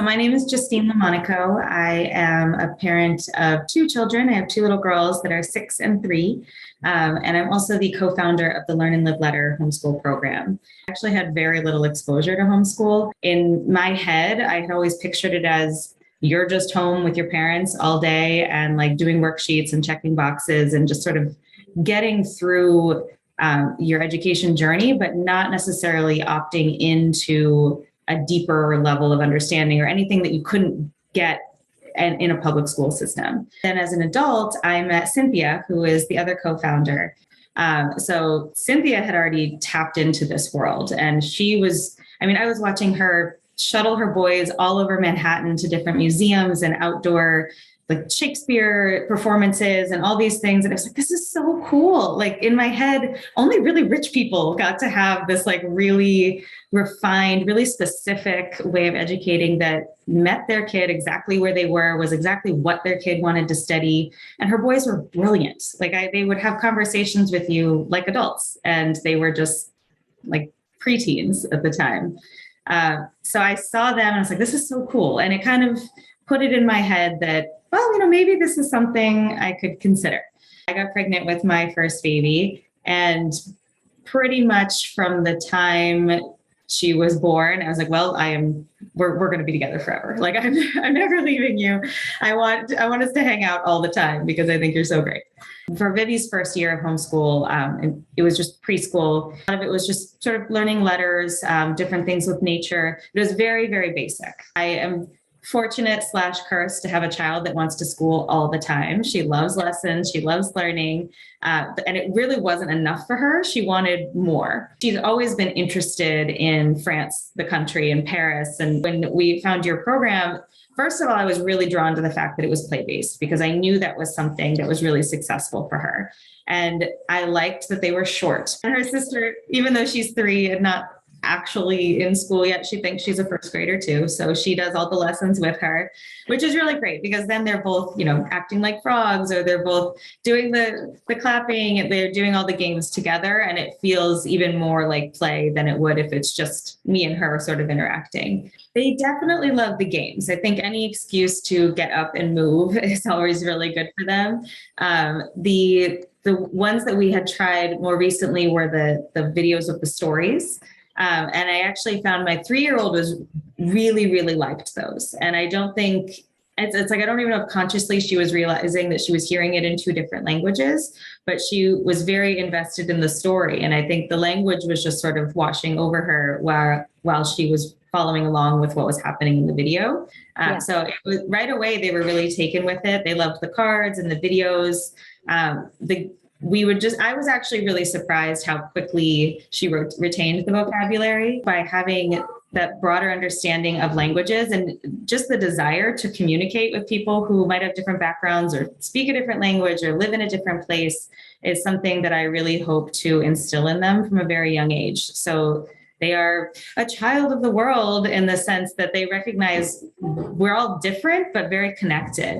my name is Justine Lamonaco. I am a parent of two children. I have two little girls that are 6 and 3. And I'm also the co-founder of the Learn and Live Letter homeschool program. I actually had very little exposure to homeschool. In my head, I had always pictured it as you're just home with your parents all day and like doing worksheets and checking boxes and just sort of getting through your education journey, but not necessarily opting into a deeper level of understanding or anything that you couldn't get in a public school system. Then as an adult, I met Cynthia, who is the other co-founder. So Cynthia had already tapped into this world, and I was watching her shuttle her boys all over Manhattan to different museums and outdoor like Shakespeare performances and all these things. And it was like, this is so cool. Like in my head, only really rich people got to have this like really refined, really specific way of educating that met their kid exactly where they were, was exactly what their kid wanted to study. And her boys were brilliant. They would have conversations with you like adults, and they were just like preteens at the time. So I saw them and I was like, this is so cool. And it kind of put it in my head that, well, maybe this is something I could consider. I got pregnant with my first baby, and pretty much from the time she was born, I was like, well, we're going to be together forever. Like I'm never leaving you. I want us to hang out all the time because I think you're so great. For Vivi's first year of homeschool, and it was just preschool. A lot of it was just sort of learning letters, different things with nature. It was very, very basic. I am fortunate/cursed to have a child that wants to school all the time. She loves lessons. She loves learning. And it really wasn't enough for her. She wanted more. She's always been interested in France, the country, and Paris. And when we found your program, first of all, I was really drawn to the fact that it was play-based because I knew that was something that was really successful for her. And I liked that they were short. And her sister, even though she's 3 and not actually in school yet, she thinks she's a first grader too. So she does all the lessons with her, which is really great because then they're both, acting like frogs, or they're both doing the clapping, and they're doing all the games together. And it feels even more like play than it would if it's just me and her sort of interacting. They definitely love the games. I think any excuse to get up and move is always really good for them. The ones that we had tried more recently were the videos of the stories. And I actually found my 3-year-old was really, really liked those. And I don't think it's like, I don't even know if consciously she was realizing that she was hearing it in 2 different languages, but she was very invested in the story. And I think the language was just sort of washing over her while she was following along with what was happening in the video. So it was, right away, they were really taken with it. They loved the cards and the videos. I was actually really surprised how quickly she retained the vocabulary by having that broader understanding of languages, and just the desire to communicate with people who might have different backgrounds or speak a different language or live in a different place is something that I really hope to instill in them from a very young age. So they are a child of the world in the sense that they recognize we're all different, but very connected.